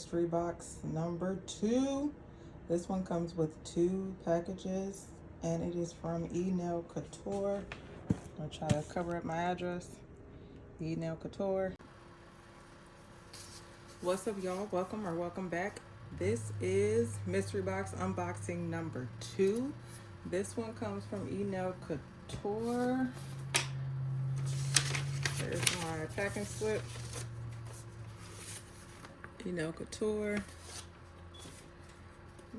mystery box number 2. This one comes with 2 packages and it is from Enailcouture. I'll try to cover up my address. Enailcouture. What's up, y'all? Welcome back. This is mystery box unboxing number 2. This one comes from Enailcouture. There's my packing slip. Enailcouture.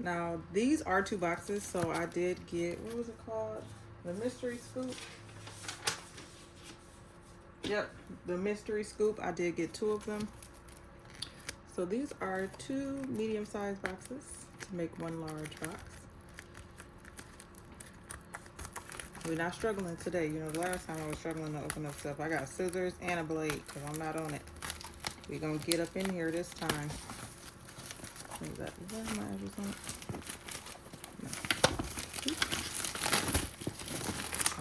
Now these are 2 boxes, so I did get, what was it called? The mystery scoop. Yep, the mystery scoop. I did get 2 of them. So these are 2 medium-sized boxes to make 1 large box. We're not struggling today. You know, the last time I was struggling to open up stuff. I got scissors and a blade because I'm not on it. We're going to get up in here this time. Is that my address on it?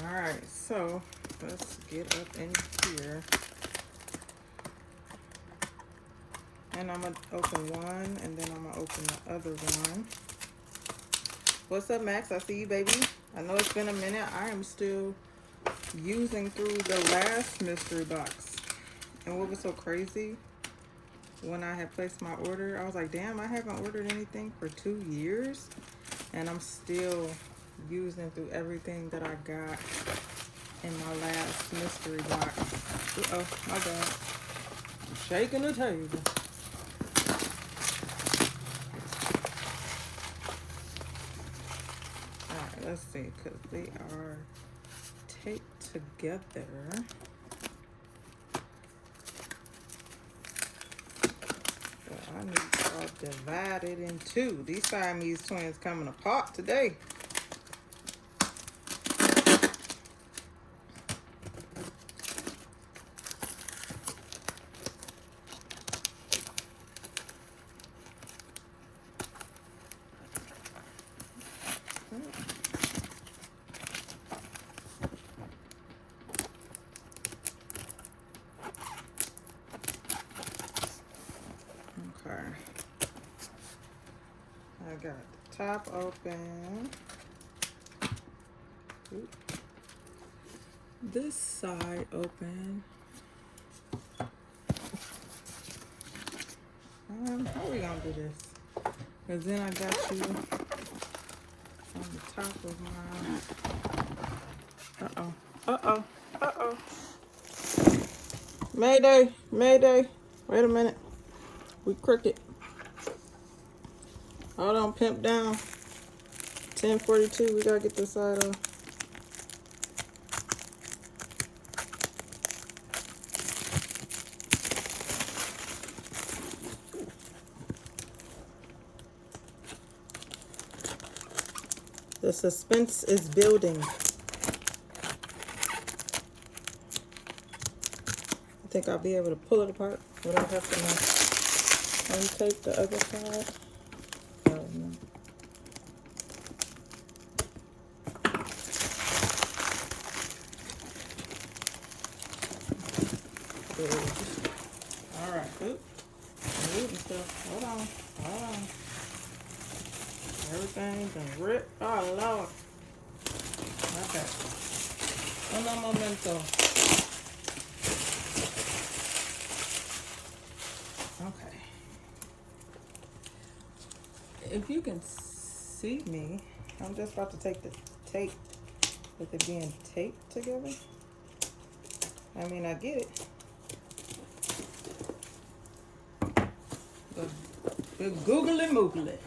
No. Alright, so let's get up in here. And I'm going to open one and then I'm going to open the other one. What's up, Max? I see you, baby. I know it's been a minute. I am still using through the last mystery box. And what was so crazy, when I had placed my order, I was like, damn, I haven't ordered anything for 2 years. And I'm still using through everything that I got in my last mystery box. Uh-oh, my bad. I'm shaking the table. Alright, let's see, because they are taped together. I need to all divided in 2. These Siamese twins coming apart today. Okay. I got the top open. Oop. This side open. How are we gonna do this? Because then I got you on the top of mine. Uh-oh. Uh-oh. Uh-oh. Mayday. Mayday. Wait a minute. We crooked. Hold on, pimp down. 1042, we gotta get this side off. The suspense is building. I think I'll be able to pull it apart without having to untape the other side. Oh, no. All right. Oop. Moving stuff. Hold on. Hold on. Everything's been ripped. Oh, Lord. Okay. Un momento. Okay. If you can see me, I'm just about to take the tape with it being taped together. I mean, I get it. The googly moogly.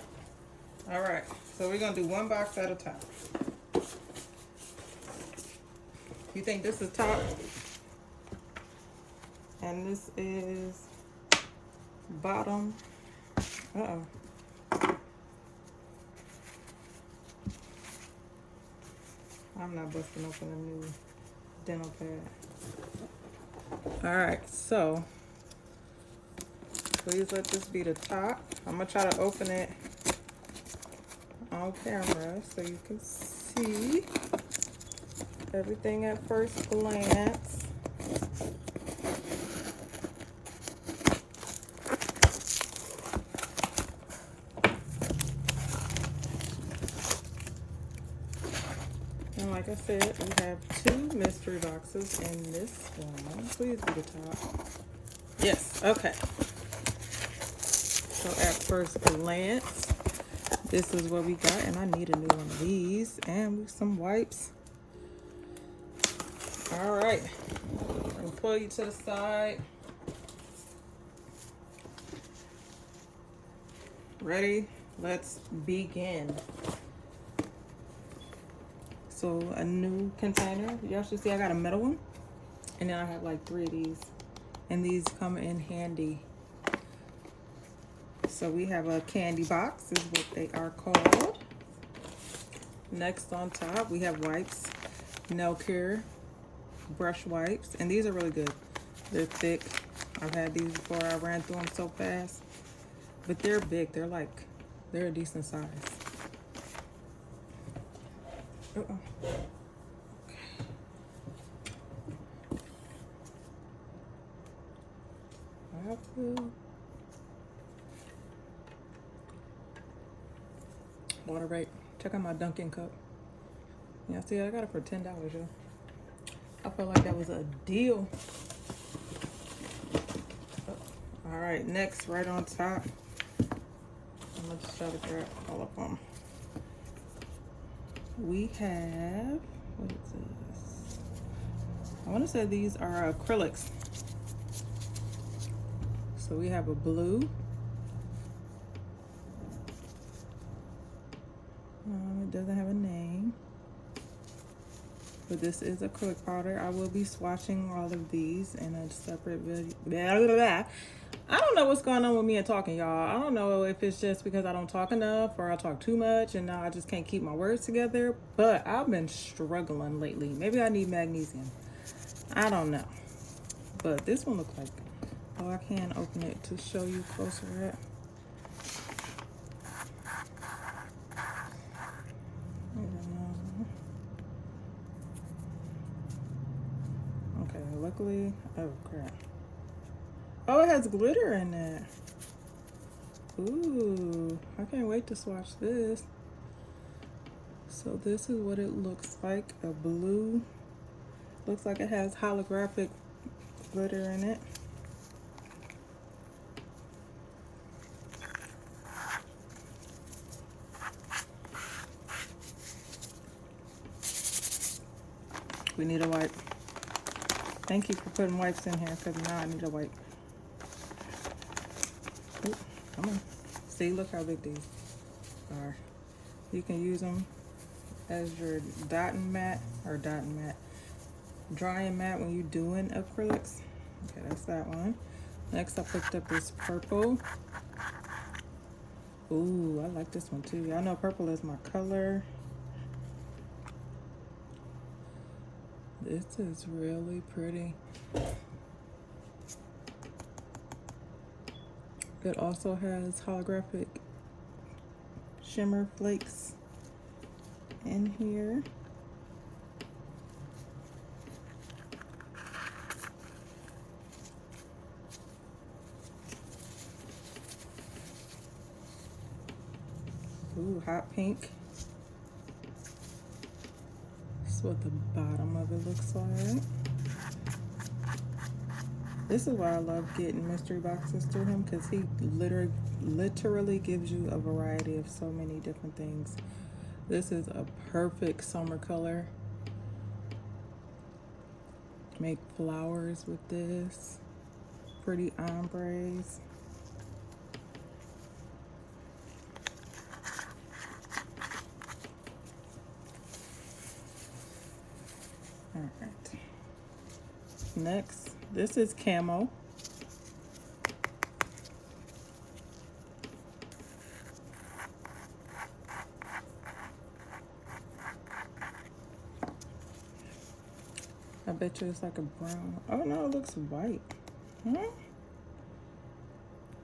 All right, so we're gonna do 1 box at a time. You think this is top? And this is bottom. Uh-oh. I'm not busting open a new dental pad. All right, so please let this be the top. I'm gonna try to open it on camera so you can see everything at first glance. And like I said, we have 2 mystery boxes in this one. Please be the top. Yes, okay. So at first glance, this is what we got, and I need a new one of these and some wipes. All right, I'll pull you to the side. Ready? Let's begin. So a new container. Y'all should see I got a metal one, and then I have like 3 of these, and these come in handy. So we have a candy box, is what they are called. Next on top, we have wipes, Enailcouture brush wipes, and these are really good. They're thick. I've had these before. I ran through them so fast, but they're big. They're a decent size. Uh-oh. Okay. Water rate. Check out my Dunkin' cup. Yeah, see, I got it for $10, yo. I felt like that was a deal. All right, next, right on top. I'm gonna just try to grab all of them. We have, what is this? I want to say these are acrylics. So we have a blue. It doesn't have a name, but this is acrylic powder. I will be swatching all of these in a separate video. Blah, blah, blah. I don't know what's going on with me and talking, y'all. I don't know if it's just because I don't talk enough or I talk too much and now I just can't keep my words together, but I've been struggling lately. Maybe I need magnesium. I don't know. But this one looks like, oh, I can open it to show you closer at. Okay, luckily, oh crap. Oh, it has glitter in it. Ooh, I can't wait to swatch this. So this is what it looks like, a blue. Looks like it has holographic glitter in it. We need a wipe. Thank you for putting wipes in here, because now I need a wipe. Ooh, come on. See, look how big these are. You can use them as your dotting mat, drying mat when you're doing acrylics. Okay, that's that one. Next I picked up this purple. Ooh, I like this one too. Y'all know purple is my color. This is really pretty. It also has holographic shimmer flakes in here. Ooh, hot pink. This is what the bottom of it looks like. This is why I love getting mystery boxes through him, because he literally gives you a variety of so many different things. This is a perfect summer color. Make flowers with this. Pretty ombres. All right. Next, this is camo. I bet you it's like a brown. Oh no, it looks white. Huh?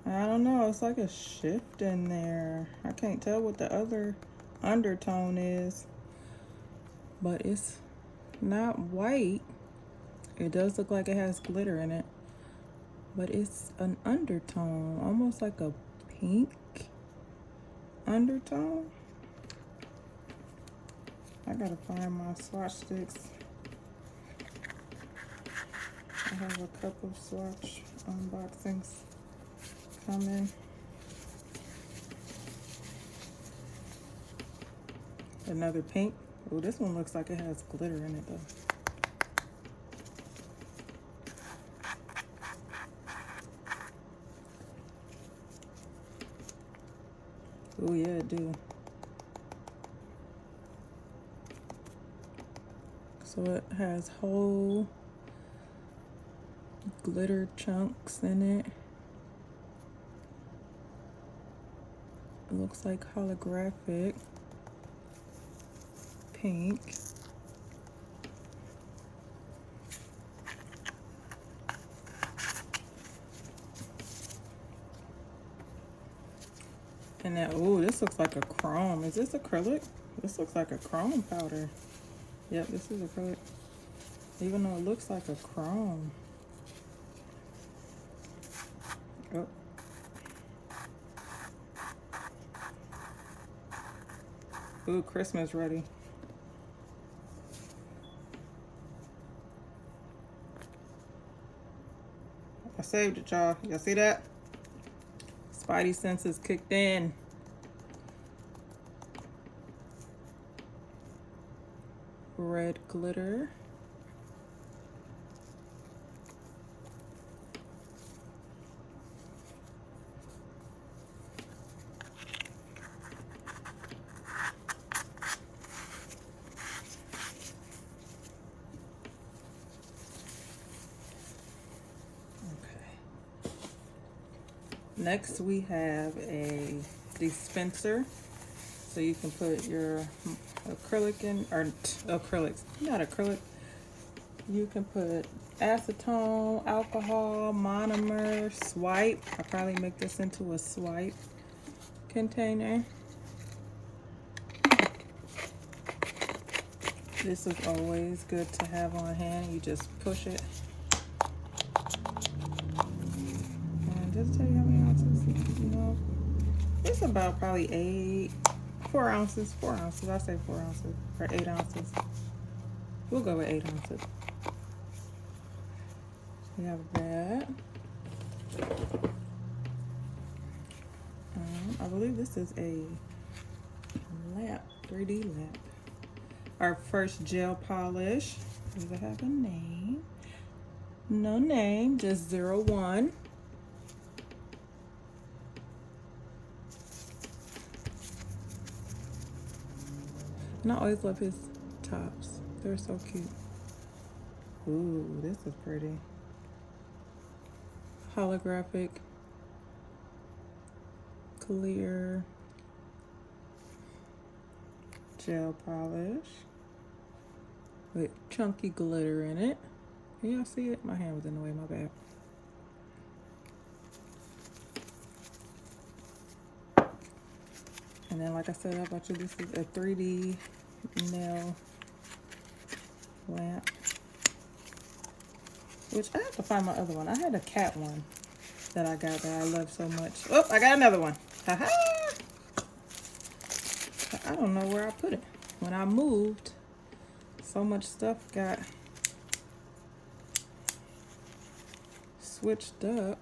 I don't know, it's like a shift in there. I can't tell what the other undertone is, but it's not white. It does look like it has glitter in it, but it's an undertone, almost like a pink undertone. I gotta find my swatch sticks. I have a couple of swatch unboxings coming. Another pink. Oh, this one looks like it has glitter in it though. Oh yeah, it do. So it has whole glitter chunks in it. It looks like holographic pink. And then, oh, this looks like a chrome. Is this acrylic? This looks like a chrome powder. Yep, this is acrylic. Even though it looks like a chrome. Oh. Ooh, Christmas ready. I saved it, y'all. Y'all see that? Spidey senses kicked in. Red glitter. Next we have a dispenser, so you can put your acrylic in, or acrylics, not acrylic. You can put acetone, alcohol, monomer, swipe. I'll probably make this into a swipe container. This is always good to have on hand. You just push it. Does it tell you how many ounces? No. It's about probably 4 ounces. 4 ounces. I say 4 ounces. Or 8 ounces. We'll go with 8 ounces. We have that. I believe this is a lamp, 3D lamp. Our first gel polish. Does it have a name? No name, just 01. And I always love his tops. They're so cute. Ooh, this is pretty. Holographic, clear gel polish with chunky glitter in it. Can y'all see it? My hand was in the way, my bad. And then, like I said, I bet you this is a 3D nail lamp. Which I have to find my other one. I had a cat one that I got that I love so much. Oh, I got another one. Haha! I don't know where I put it. When I moved, so much stuff got switched up.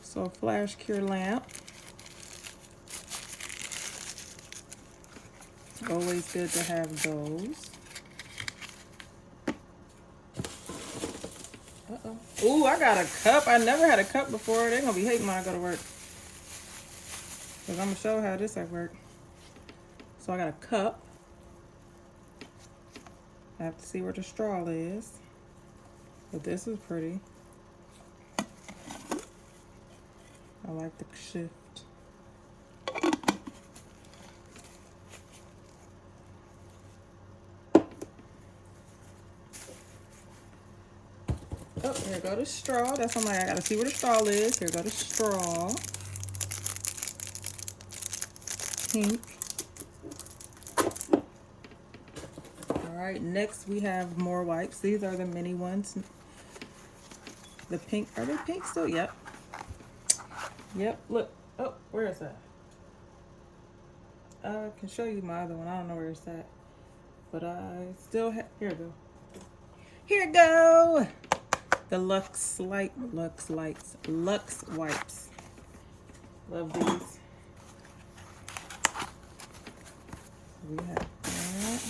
So, flash cure lamp. Always good to have those. Uh-oh. Ooh, I got a cup. I never had a cup before. They're going to be hating when I go to work. Because I'm going to show how this at work. So I got a cup. I have to see where the straw is. But this is pretty. I like the shift. Oh, here go the straw. That's what I'm like, I gotta see where the straw is. Here go the straw. Pink. Alright, next we have more wipes. These are the mini ones. The pink, are they pink still? Yep. Yep, look. Oh, where is that? I can show you my other one. I don't know where it's at, but I still have. Here it go. Here it go. The Lux wipes. Love these. We have that.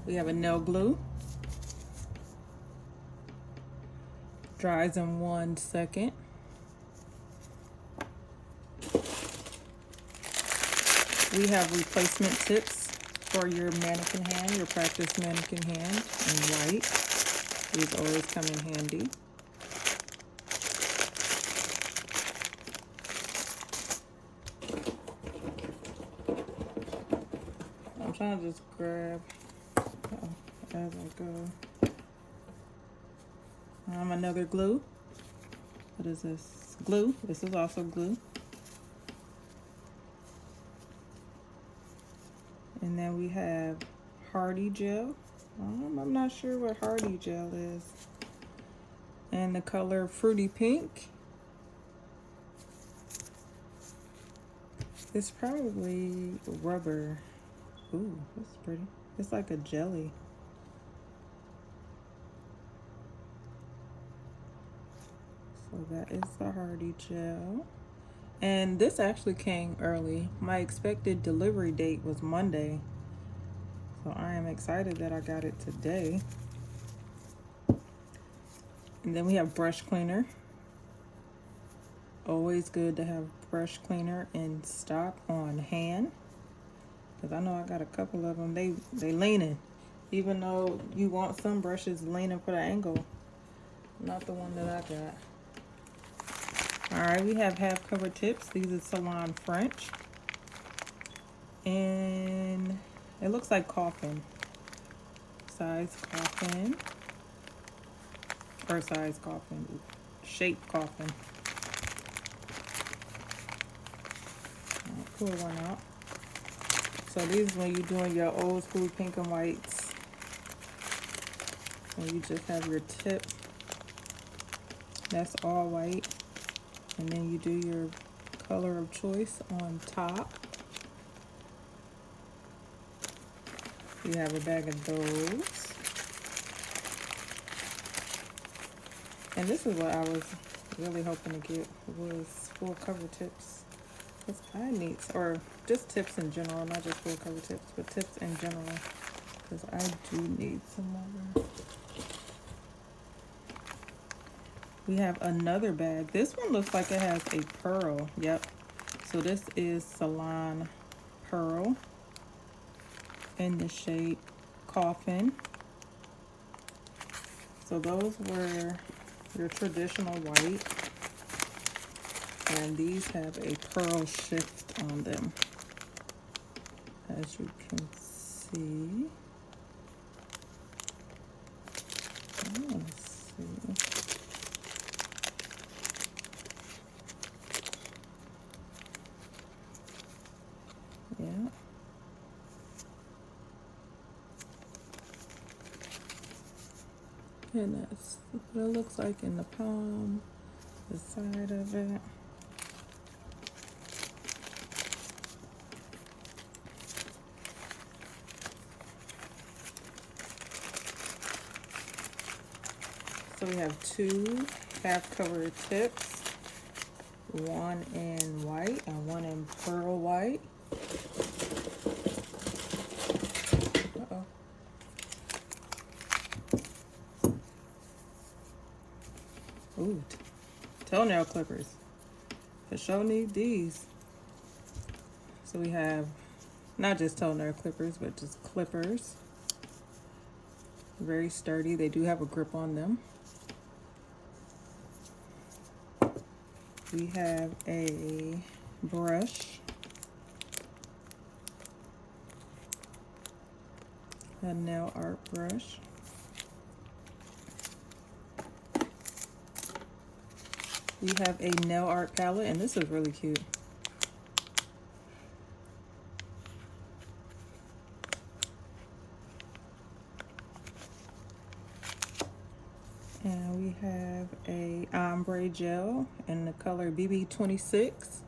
We have a nail glue. Dries in 1 second. We have replacement tips for your mannequin hand, your practice mannequin hand in white. These always come in handy. I'm trying to just grab as I go. Another glue. What is this? Glue. This is also glue. And then we have Hardy gel. I'm not sure what Hardy gel is. And the color Fruity Pink. It's probably rubber. Ooh, that's pretty. It's like a jelly. So that is the Hardy gel. And this actually came early. My expected delivery date was Monday. So I am excited that I got it today. And then we have brush cleaner. Always good to have brush cleaner in stock on hand. Because I know I got a couple of them. They leaning. Even though you want some brushes leaning for the angle. Not the one that I got. Alright, we have half cover tips. These are Salon French. And it looks like coffin. Size coffin. Or size coffin. Shape coffin. I'll pull one out. So these when you're doing your old school pink and whites. And you just have your tip. That's all white. And then you do your color of choice on top. You have a bag of those. And this is what I was really hoping to get was full cover tips. Because I need, or just tips in general, not just full cover tips, but tips in general. Because I do need some more. We have another bag. This one looks like it has a pearl. Yep. So this is Salon Pearl in the shade Coffin. So those were your traditional white. And these have a pearl shift on them. As you can see. Let's see. Yeah. And that's what it looks like in the palm, the side of it. So we have 2 half cover tips, one in white and one in pearl white. Uh-oh. Ooh, toenail clippers. For sure need these. So we have not just toenail clippers, but just clippers. Very sturdy. They do have a grip on them. We have a brush, a nail art brush. We have a nail art palette, and this is really cute. And we have a ombre gel in the color BB26.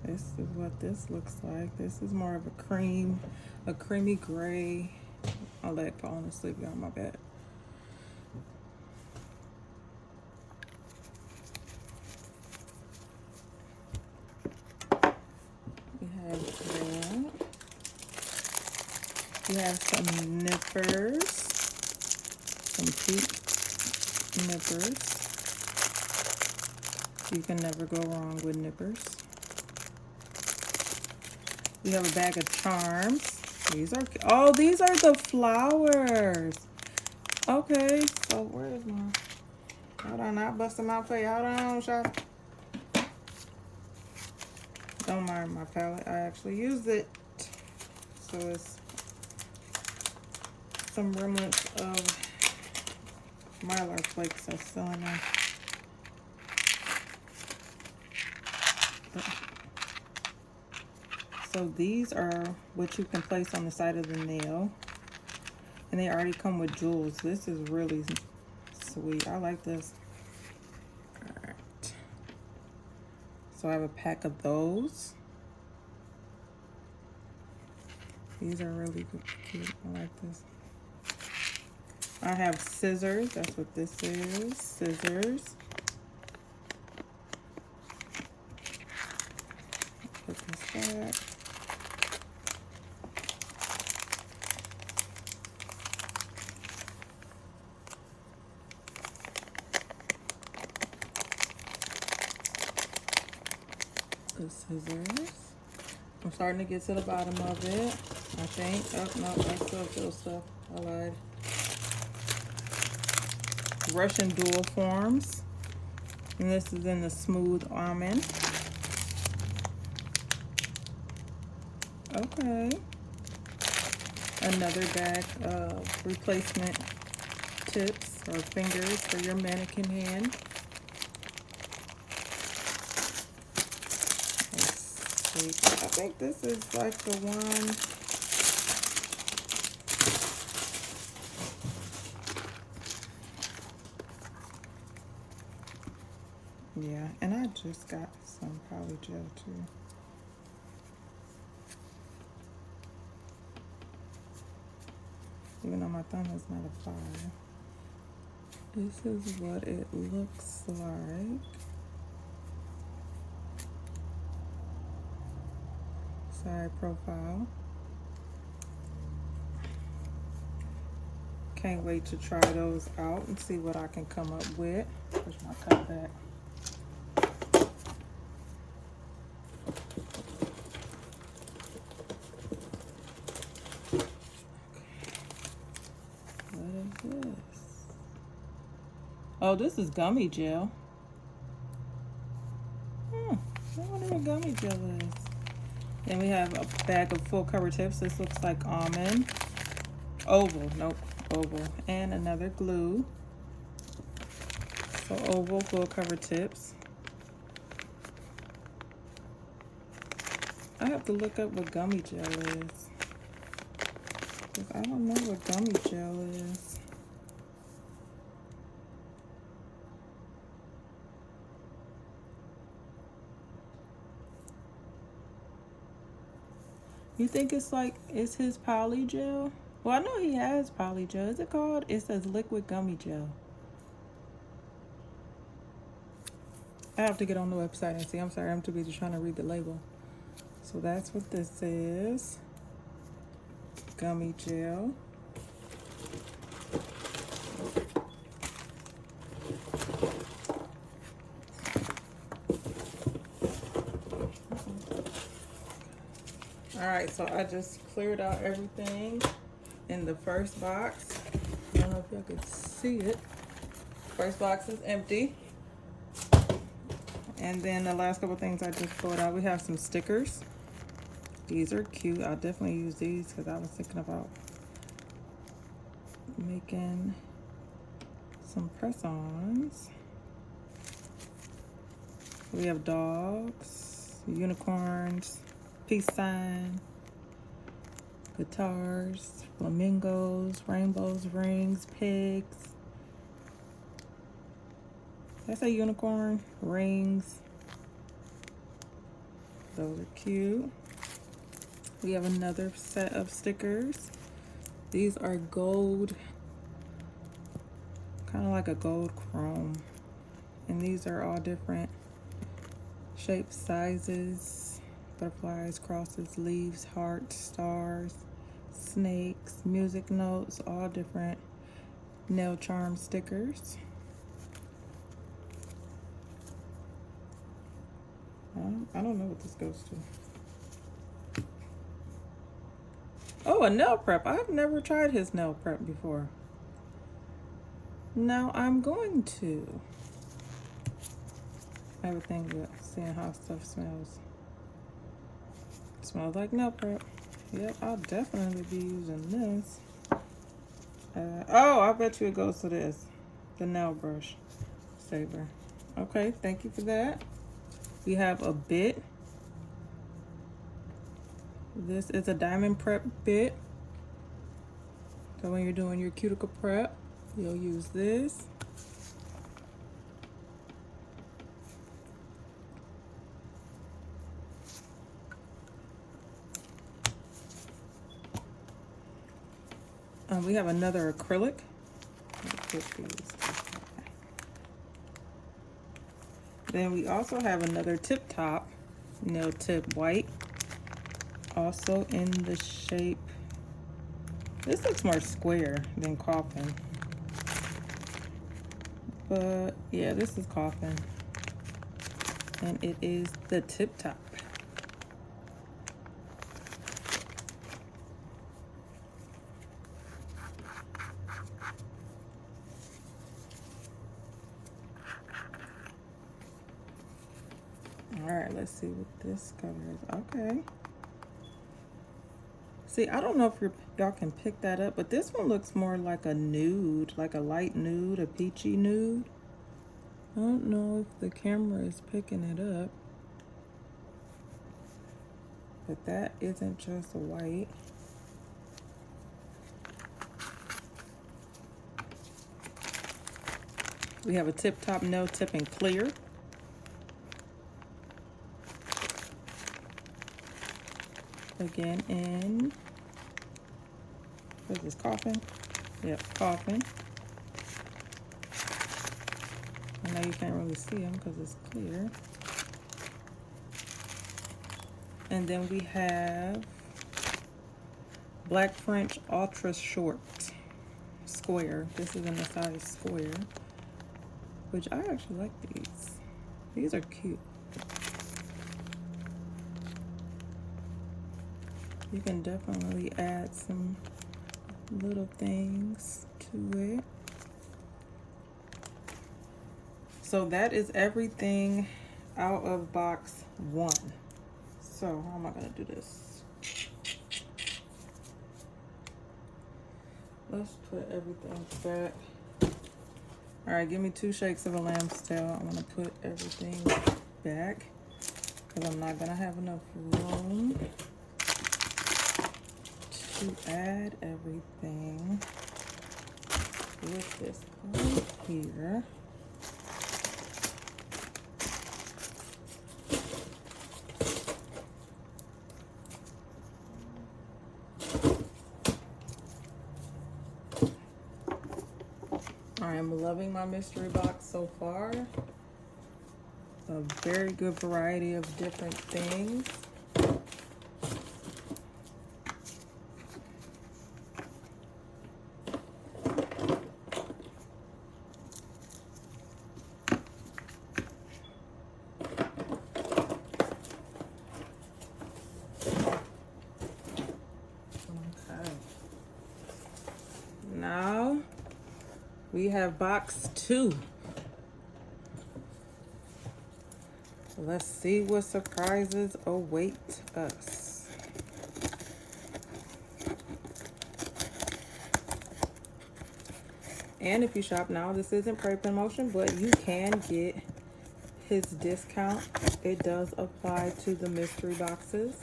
This is what this looks like. This is more of a creamy gray. I'll let it fall on the sleeve on my bed. We have that. We have some nippers, some pink nippers. You can never go wrong with nippers. We have a bag of charms. These are the flowers. Okay, so where's my, hold on, not busting my face. Hold on, shop. Don't mind my palette. I actually used it. So it's some remnants of Mylar flakes that's still in there. So these are what you can place on the side of the nail. And they already come with jewels. This is really sweet. I like this. Alright. So I have a pack of those. These are really cute. I like this. I have scissors. That's what this is. Scissors. Put this back. The scissors. I'm starting to get to the bottom of it, I think. Oh, no, I still feel stuff. I lied. Russian dual forms. And this is in the smooth almond. Okay. Another bag of replacement tips or fingers for your mannequin hand. I think this is like the one. Yeah, and I just got some poly gel too. Even though my thumb is not applied. This is what it looks like. Side profile. Can't wait to try those out and see what I can come up with. Push my cup back. What is this? Oh, this is gummy gel. I wonder what gummy gel is. Then we have a bag of full cover tips. This looks like almond. Oval, nope, oval. And another glue. So oval full cover tips. I have to look up what gummy gel is. Because I don't know what gummy gel is. You think it's his poly gel? Well, I know he has poly gel. Is it called? It says liquid gummy gel. I have to get on the website and see. I'm sorry, I'm too busy trying to read the label. So that's what this is. Gummy gel. All right, so I just cleared out everything in the first box. I don't know if y'all can see it. First box is empty. And then the last couple things I just pulled out, we have some stickers. These are cute. I'll definitely use these because I was thinking about making some press-ons. We have dogs, unicorns, peace sign, guitars, flamingos, rainbows, rings, pigs. That's a unicorn, rings. Those are cute. We have another set of stickers. These are gold, kind of like a gold chrome. And these are all different shapes, sizes, butterflies, crosses, leaves, hearts, stars, snakes, music notes, all different nail charm stickers. I don't know what this goes to. Oh, a nail prep. I've never tried his nail prep before. Now I'm going to. I have a thing with seeing how stuff smells. It smells like nail prep. Yep, I'll definitely be using this. Oh, I bet you it goes to this. The nail brush saver. Okay, thank you for that. We have a bit. This is a diamond prep bit. So when you're doing your cuticle prep, you'll use this. We have another acrylic. Then we also have another tip top nail tip white, also in the shape, this looks more square than coffin, but yeah, this is coffin, and it is the tip top. All right, let's see what this color is. Okay. See, I don't know if y'all can pick that up, but this one looks more like a nude, like a light nude, a peachy nude. I don't know if the camera is picking it up, but that isn't just a white. We have a tip top nail tip in clear. Again in, what is this, coffin? Yep, coffin. I know you can't really see them because it's clear. And then we have black French ultra short square. This is in the size square, which I actually like these. These are cute. You can definitely add some little things to it. So that is everything out of box 1. So how am I gonna do this? Let's put everything back. All right, give me 2 shakes of a lamb's tail. I'm gonna put everything back because I'm not gonna have enough room to add everything with this on here. I am loving my mystery box so far. A very good variety of different things. Now we have box 2. Let's see what surprises await us. And if you shop now, this isn't promotion, but you can get his discount. It does apply to the mystery boxes.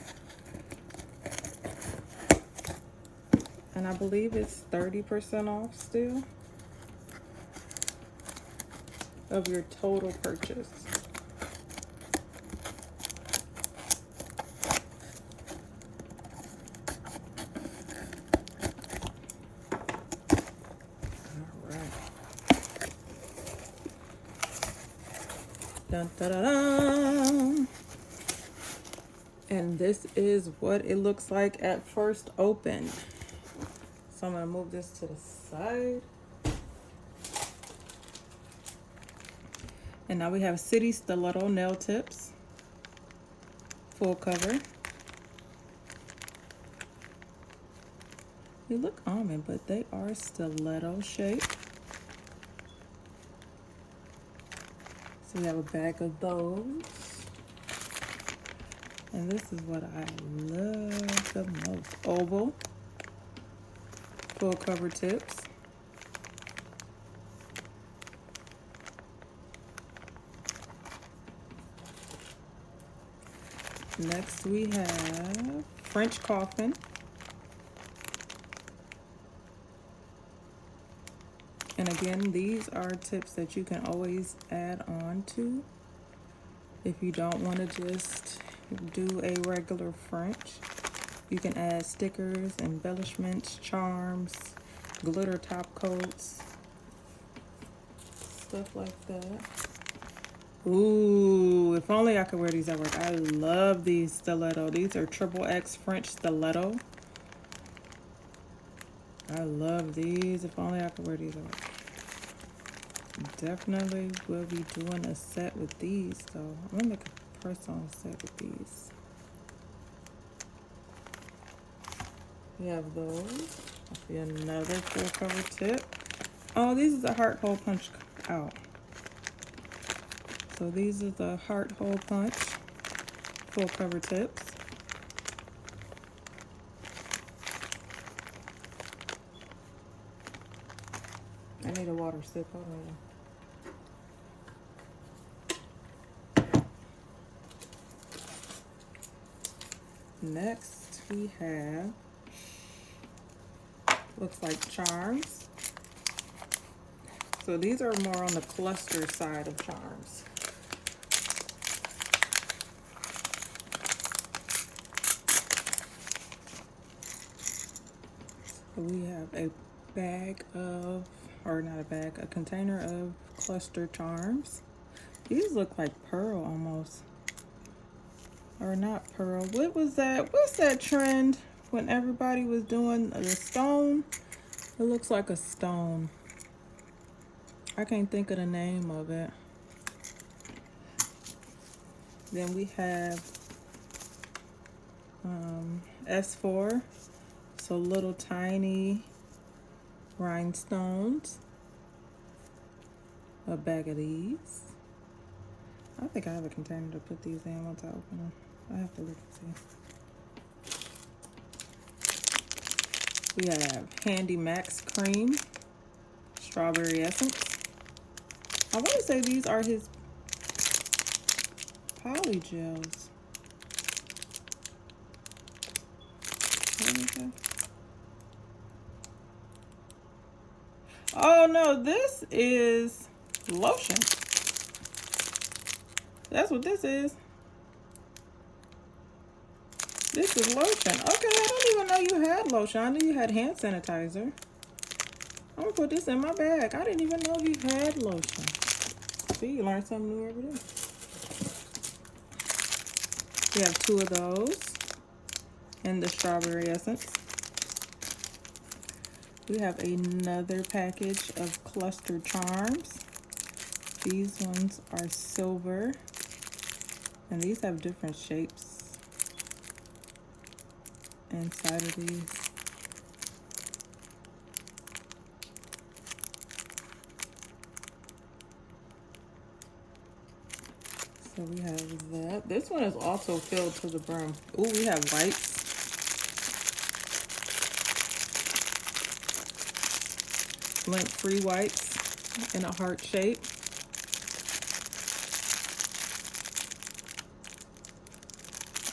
And I believe it's 30% off still of your total purchase. Dun, dun, dun, dun. And this is what it looks like at first open. So I'm gonna move this to the side. And now we have City Stiletto nail tips, full cover. They look almond, but they are stiletto shaped. So we have a bag of those. And this is what I love the most. Oval, full cover tips. Next we have French coffin. And again, these are tips that you can always add on to if you don't want to just do a regular French. You can add stickers, embellishments, charms, glitter top coats, stuff like that. Ooh, if only I could wear these at work. I love these stiletto. These are XXX French stiletto. I love these. If only I could wear these at work. Definitely will be doing a set with these though. I'm gonna make a press-on set with these. We have those. I see another full cover tip. Oh, these are the heart hole punch out. So these are the heart hole punch full cover tips. I need a water sip. Hold on. Next we have, looks like charms. So these are more on the cluster side of charms. So we have a bag of, or not a bag, a container of cluster charms. These look like pearl almost. Or not pearl. What was that? What's that trend when everybody was doing the stone? It looks like a stone. I can't think of the name of it. Then we have S4. So little tiny rhinestones. A bag of these. I think I have a container to put these in once I open them. I have to look and see. We have Handy Max Cream, Strawberry Essence. I want to say these are his poly gels. Oh no, this is lotion. That's what this is. This is lotion. Okay, I don't even know you had lotion. I knew you had hand sanitizer. I'm gonna put this in my bag. I didn't even know you had lotion. See, you learn something new every day. We have 2 of those and the strawberry essence. We have another package of cluster charms. These ones are silver and these have different shapes inside of these. So we have that. This one is also filled to the brim. Ooh, we have whites. Lint-free whites in a heart shape.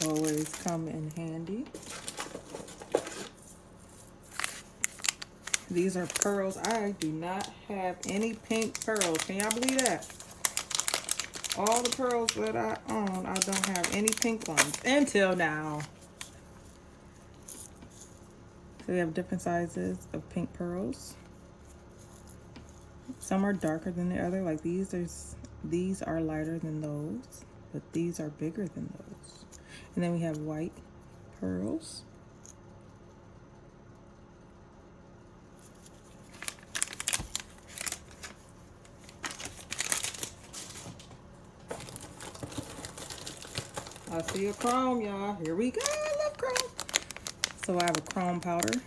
Always come in handy. These are pearls. I do not have any pink pearls. Can y'all believe that? All the pearls that I own, I don't have any pink ones until now. So we have different sizes of pink pearls. Some are darker than the other, like these. These are lighter than those, but these are bigger than those. And then we have white pearls. I see a chrome, y'all. Here we go. I love chrome. So I have a chrome powder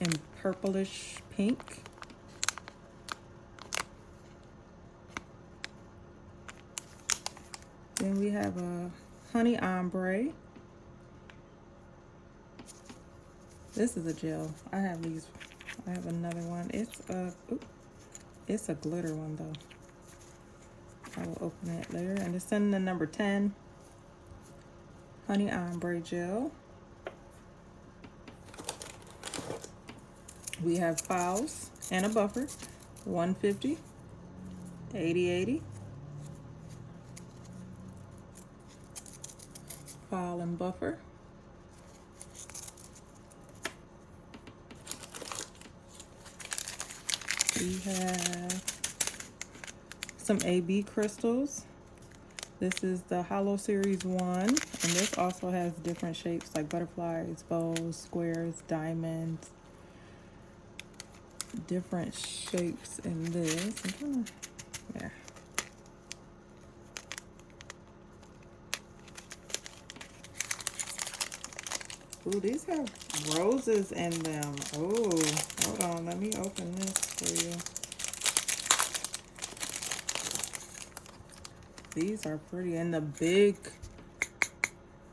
in purplish pink. Then we have a honey ombre. This is a gel. I have these. I have another one. It's a glitter one though. I will open it later. And it's in the number 10 honey ombre gel. We have files and a buffer. 150, 80. File and buffer. We have some AB crystals. This is the Hollow Series 1, and this also has different shapes like butterflies, bows, squares, diamonds. Different shapes in this. Yeah. Ooh, these have roses in them. Oh, hold on. Let me open this for you. These are pretty. And the big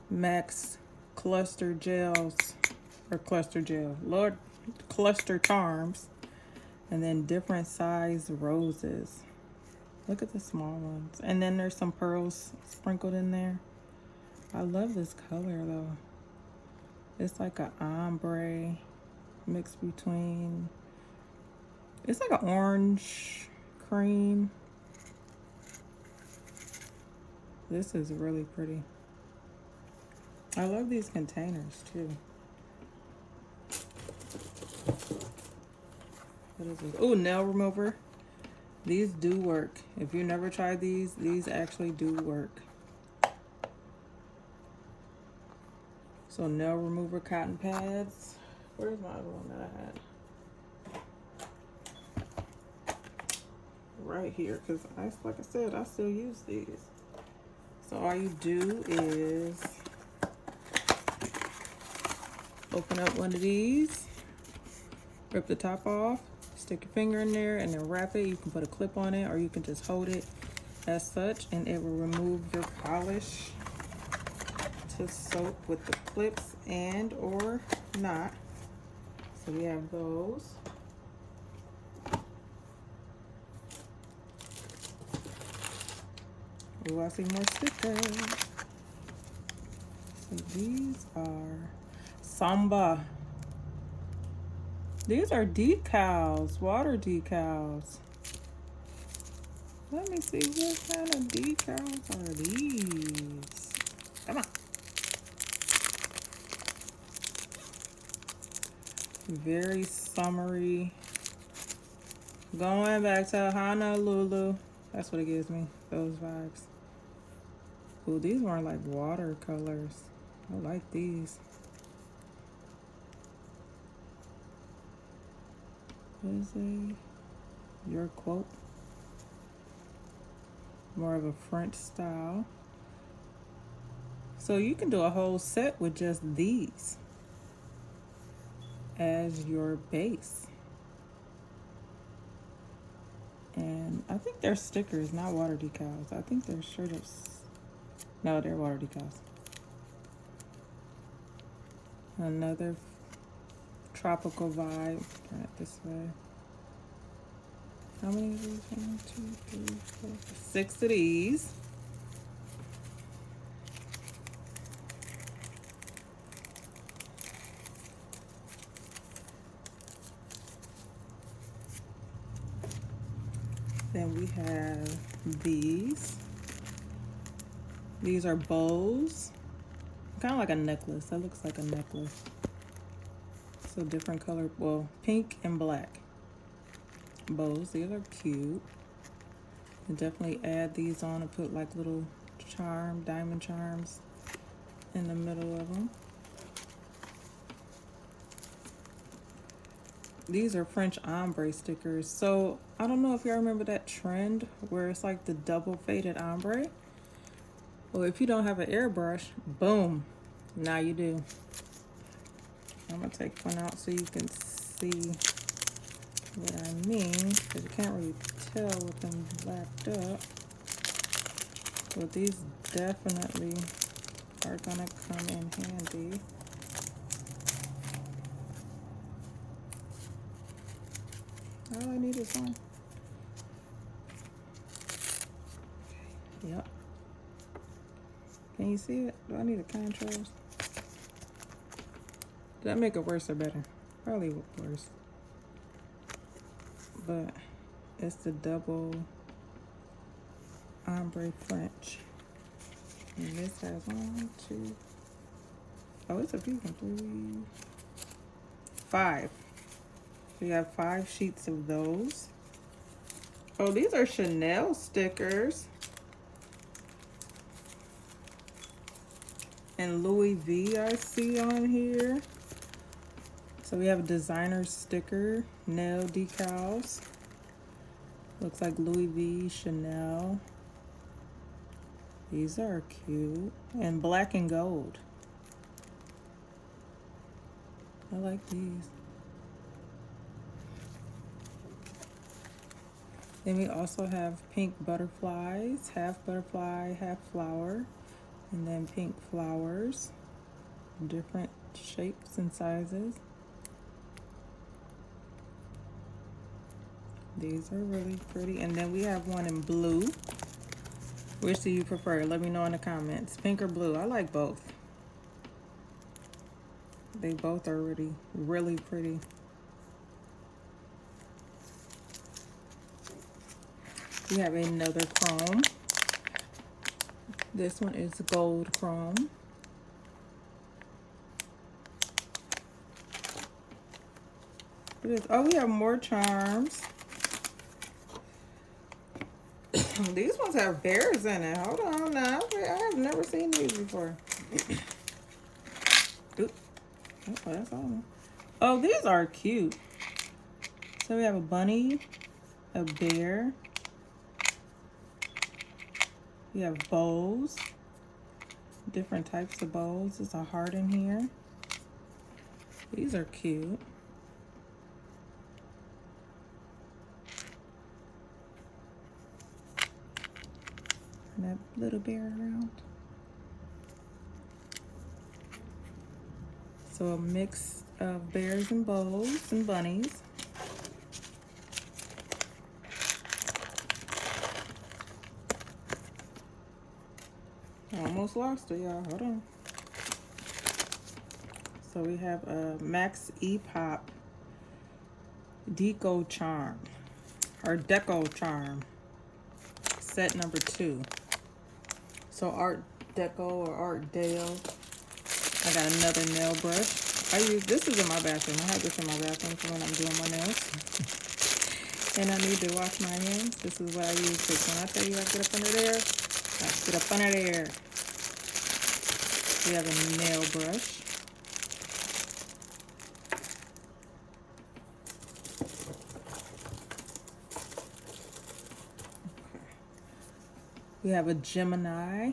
Max cluster gels, or cluster gel, Lord, cluster charms. And then different size roses. Look at the small ones. And then there's some pearls sprinkled in there. I love this color though. It's like an ombre mixed between, it's like an orange cream. This is really pretty. I love these containers too. What is this? Oh, nail remover. These do work. If you never tried these actually do work. So nail remover cotton pads. Where's my other one that I had? Right here, because like I said, I still use these. So all you do is open up one of these, rip the top off, stick your finger in there and then wrap it. You can put a clip on it or you can just hold it as such and it will remove your polish to soak with the clips and or not. So we have those. Oh, I see more stickers. So these are Samba. These are decals, water decals. Let me see, what kind of decals are these? Come on. Very summery. Going back to Honolulu. That's what it gives me, those vibes. Ooh, these weren't like watercolors. I like these. What is your quote? More of a French style. So you can do a whole set with just these as your base. And I think they're stickers, not water decals. I think they're straight up. No, they're water decals. Another tropical vibe. Turn it this way. How many of these? 1, 2, 3, 4, 6 of these. Then we have these. These are bows. Kind of like a necklace. That looks like a necklace. So different color, well, pink and black bows. These are cute. And definitely add these on and put like little diamond charms in the middle of them. These are French ombre stickers. So I don't know if y'all remember that trend where it's like the double faded ombre. Well, if you don't have an airbrush, boom, now you do. I'm gonna take one out so you can see what I mean, because you can't really tell with them wrapped up. But these definitely are gonna come in handy. All I need is one. Yep. Can you see it? Do I need a contrast? Did that make it worse or better? Probably worse. But it's the double ombre French. And this has 1, 2. Oh, it's a few. 3, 5. So you have 5 sheets of those. Oh, these are Chanel stickers. And Louis V I see on here. So we have a designer sticker, nail decals. Looks like Louis V, Chanel. These are cute. And black and gold. I like these. Then we also have pink butterflies, half butterfly, half flower. And then pink flowers, different shapes and sizes. These are really pretty. And then we have one in blue. Which do you prefer? Let me know in the comments. Pink or blue? I like both. They both are really pretty. We have another chrome. This one is gold chrome. Oh, we have more charms. These ones have bears in it. Hold on now. I have never seen these before. Oop. Oh, that's all. Oh, these are cute. So we have a bunny, a bear. We have bows. Different types of bows. There's a heart in here. These are cute. And that little bear around. So a mix of bears and bows and bunnies. I almost lost it, y'all. Hold on. So we have a Max E-Pop Deco Charm. Or Deco Charm. Set number 2. So Art Deco or Art Dale. I got another nail brush. This is in my bathroom. I have this in my bathroom for when I'm doing my nails. And I need to wash my hands. This is what I use. Because when I tell you I get up under there, I get up under there. We have a nail brush. We have a Gemini.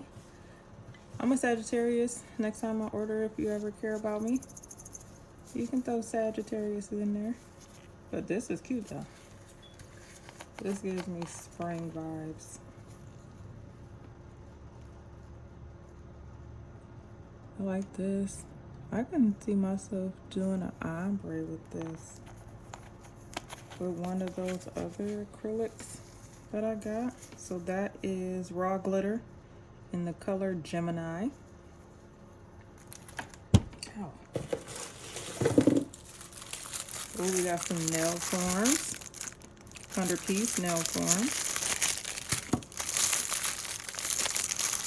I'm a Sagittarius. Next time I order, if you ever care about me, you can throw Sagittarius in there. But this is cute though. This gives me spring vibes. I like this. I can see myself doing an ombre with this. With one of those other acrylics that I got. So that is raw glitter in the color Gemini. Ow. Oh, we got some nail forms. 100-piece nail forms.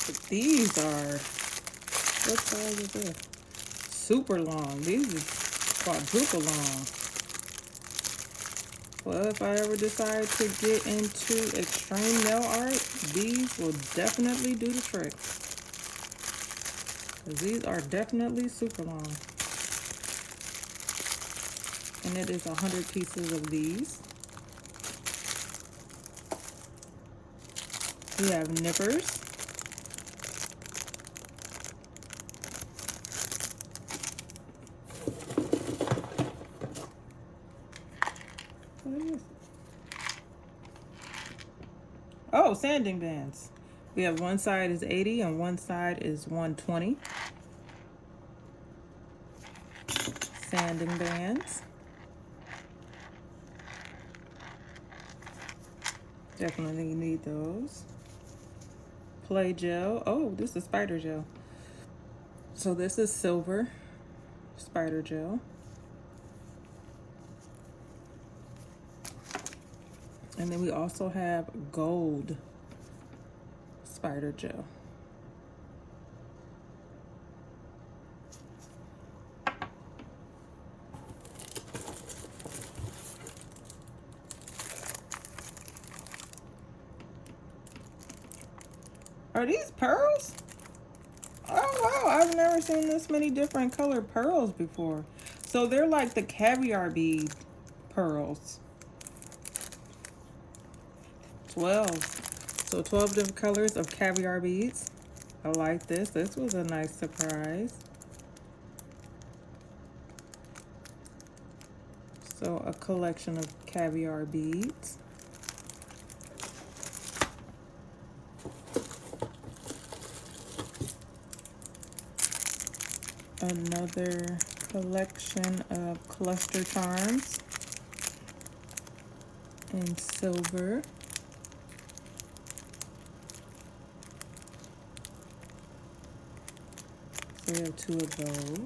But these are, what size is this? Super long. These is quadruple long. Well, if I ever decide to get into extreme nail art, these will definitely do the trick. Because these are definitely super long. And it is 100 pieces of these. We have nippers. What is it? Oh, sanding bands. We have one side is 80 and one side is 120. Sanding bands. Definitely need those. Play gel. Oh, this is spider gel. So this is silver spider gel. And then we also have gold spider gel. Are these pearls? Oh wow, I've never seen this many different colored pearls before. So they're like the caviar bead pearls. 12. So 12 different colors of caviar beads. I like this. This was a nice surprise. So a collection of caviar beads. Another collection of cluster charms in silver. So we have 2 of those.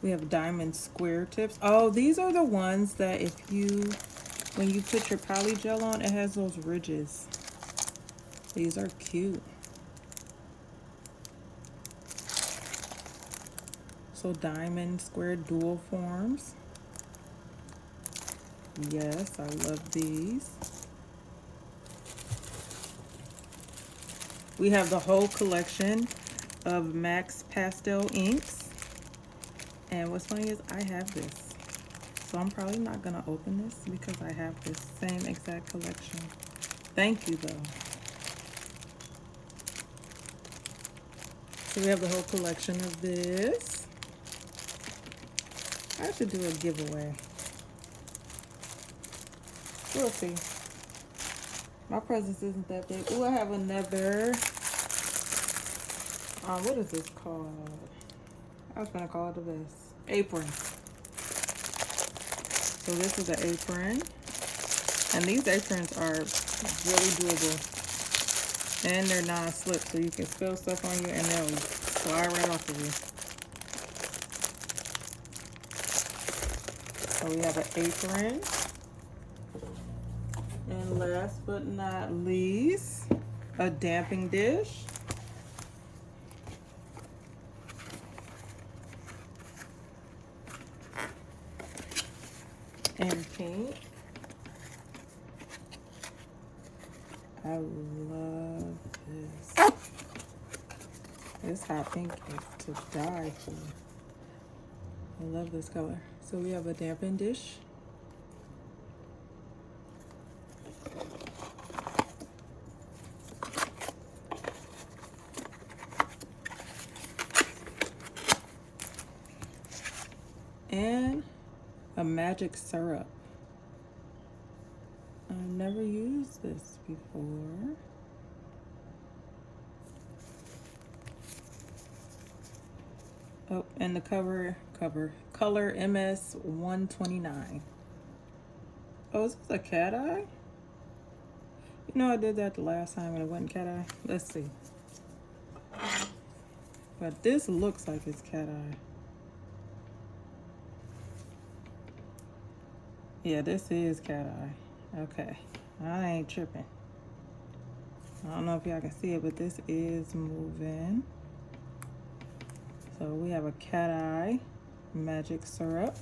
We have diamond square tips. Oh, these are the ones that when you put your poly gel on, it has those ridges. These are cute. So diamond square dual forms. Yes, I love these. We have the whole collection of MAC pastel inks. And what's funny is I have this. So I'm probably not gonna open this because I have this same exact collection. Thank you though. So we have the whole collection of this. I should do a giveaway. We'll see. My presence isn't that big. Oh, I have another. What is this called? I was gonna call it the best. Apron. So this is an apron. And these aprons are really doable. And they're non-slip, so you can spill stuff on you and they'll slide right off of you. So we have an apron. And last but not least, a damping dish. In pink. I love this. This hot pink is to die for. I love this color. So we have a damping dish. And a magic syrup. I've never used this before. Oh, and the color MS 129. Oh, is this a cat eye? You know I did that the last time and it wasn't cat eye. Let's see. But this looks like it's cat eye. Yeah, this is cat eye. Okay, I ain't tripping. I don't know if y'all can see it, but this is moving. So we have a cat eye magic syrup.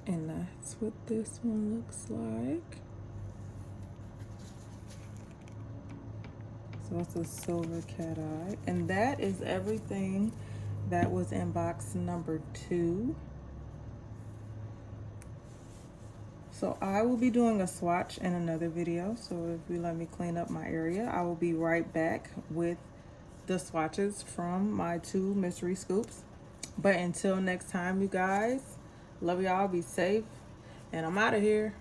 And that's what this one looks like. So it's a silver cat eye. And that is everything that was in box number 2. So I will be doing a swatch in another video. So if you let me clean up my area, I will be right back with the swatches from my 2 mystery scoops. But until next time, you guys, love y'all, be safe, and I'm out of here.